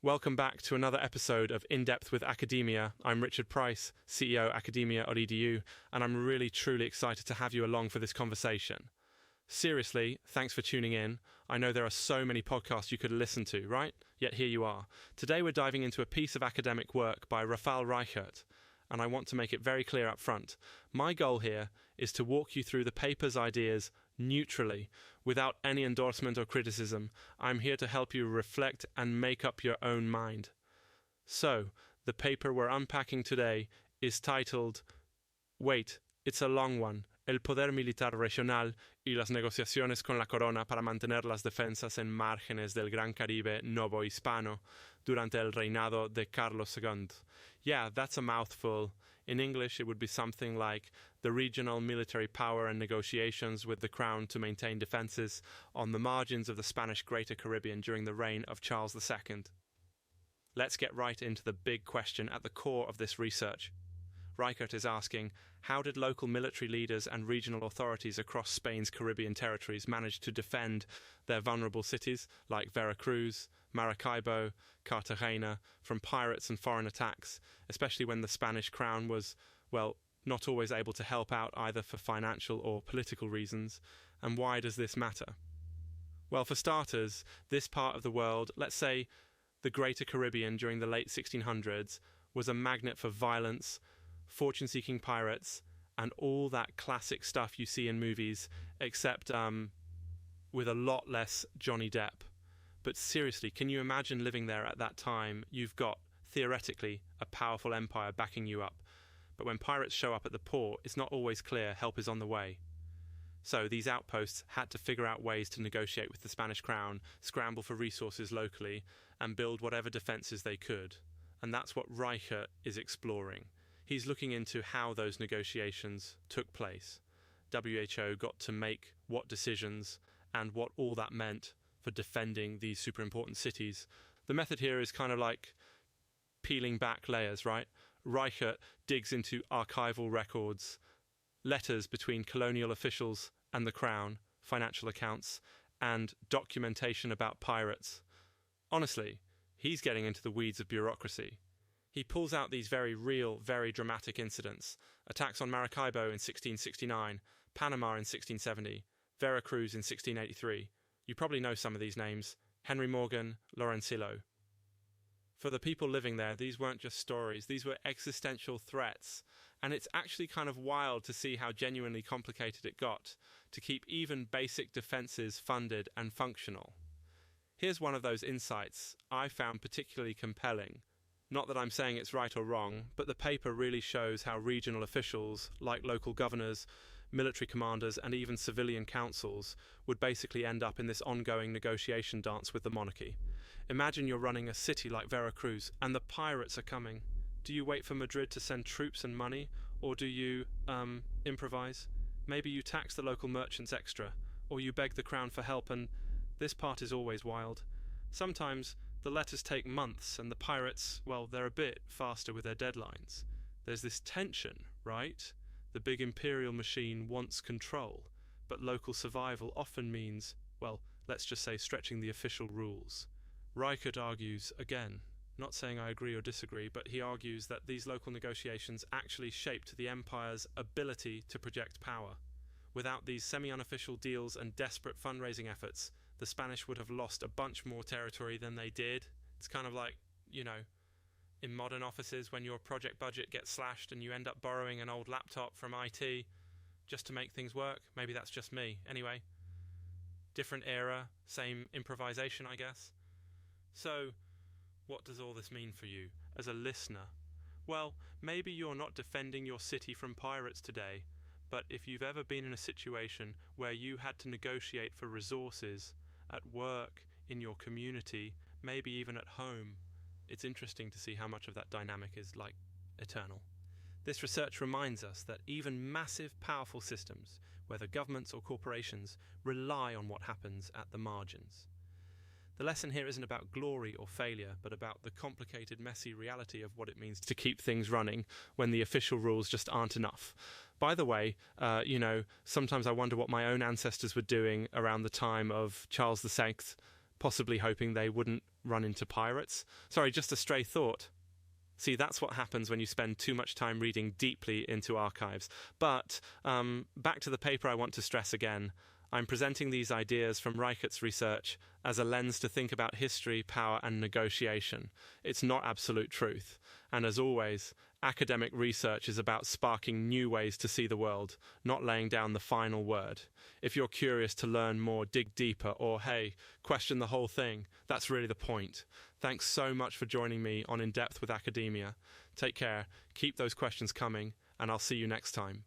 Welcome back to another episode of In Depth with Academia. I'm Richard Price, CEO academia.edu, and I'm really truly excited to have you along for this conversation. Seriously, thanks for tuning in. I know there are so many podcasts you could listen to, right? Yet here you are. Today we're diving into a piece of academic work by Rafal Reichert, and I want to make it very clear up front. My goal here is to walk you through the paper's ideas neutrally, without any endorsement or criticism. I'm here to help you reflect and make up your own mind. So, the paper we're unpacking today is titled, wait, it's a long one, El poder militar regional y las negociaciones con la corona para mantener las defensas en márgenes del Gran Caribe novohispano durante el reinado de Carlos II. Yeah, that's a mouthful. In English, it would be something like the regional military power and negotiations with the crown to maintain defenses on the margins of the Spanish Greater Caribbean during the reign of Charles II. Let's get right into the big question at the core of this research. Reichert is asking, how did local military leaders and regional authorities across Spain's Caribbean territories manage to defend their vulnerable cities like Veracruz, Maracaibo, Cartagena from pirates and foreign attacks, especially when the Spanish crown was, well, not always able to help out either for financial or political reasons? And why does this matter? Well, for starters, this part of the world, let's say the Greater Caribbean during the late 1600s, was a magnet for violence, fortune-seeking pirates, and all that classic stuff you see in movies, except with a lot less Johnny Depp. But seriously, can you imagine living there at that time? You've got, theoretically, a powerful empire backing you up. But when pirates show up at the port, it's not always clear help is on the way. So these outposts had to figure out ways to negotiate with the Spanish crown, scramble for resources locally, and build whatever defences they could. And that's what Reichert is exploring. He's looking into how those negotiations took place. WHO got to make what decisions and what all that meant for defending these super important cities. The method here is kind of like peeling back layers, right? Reichert digs into archival records, letters between colonial officials and the crown, financial accounts, and documentation about pirates. Honestly, he's getting into the weeds of bureaucracy. He pulls out these very real, very dramatic incidents. Attacks on Maracaibo in 1669, Panama in 1670, Veracruz in 1683. You probably know some of these names. Henry Morgan, Lorenzillo. For the people living there, these weren't just stories. These were existential threats. And it's actually kind of wild to see how genuinely complicated it got to keep even basic defences funded and functional. Here's one of those insights I found particularly compelling. Not that I'm saying it's right or wrong, but the paper really shows how regional officials, like local governors, military commanders, and even civilian councils, would basically end up in this ongoing negotiation dance with the monarchy. Imagine you're running a city like Veracruz, and the pirates are coming. Do you wait for Madrid to send troops and money, or do you, improvise? Maybe you tax the local merchants extra, or you beg the crown for help, and this part is always wild. Sometimes the letters take months, and the pirates, well, they're a bit faster with their deadlines. There's this tension, right? The big imperial machine wants control, but local survival often means, well, let's just say stretching the official rules. Reichert argues, again, not saying I agree or disagree, but he argues that these local negotiations actually shaped the empire's ability to project power. Without these semi-unofficial deals and desperate fundraising efforts, the Spanish would have lost a bunch more territory than they did. It's kind of like, in modern offices when your project budget gets slashed and you end up borrowing an old laptop from IT just to make things work. Maybe that's just me. Anyway, different era, same improvisation, I guess. So, what does all this mean for you as a listener? Well, maybe you're not defending your city from pirates today, but if you've ever been in a situation where you had to negotiate for resources at work, in your community, maybe even at home, it's interesting to see how much of that dynamic is like eternal. This research reminds us that even massive, powerful systems, whether governments or corporations, rely on what happens at the margins. The lesson here isn't about glory or failure, but about the complicated, messy reality of what it means to keep things running when the official rules just aren't enough. By the way, sometimes I wonder what my own ancestors were doing around the time of Charles II, possibly hoping they wouldn't run into pirates. Sorry, just a stray thought. See, that's what happens when you spend too much time reading deeply into archives. But back to the paper, I want to stress again. I'm presenting these ideas from Reichert's research as a lens to think about history, power, and negotiation. It's not absolute truth. And as always, academic research is about sparking new ways to see the world, not laying down the final word. If you're curious to learn more, dig deeper, or hey, question the whole thing, that's really the point. Thanks so much for joining me on In Depth with Academia. Take care, keep those questions coming, and I'll see you next time.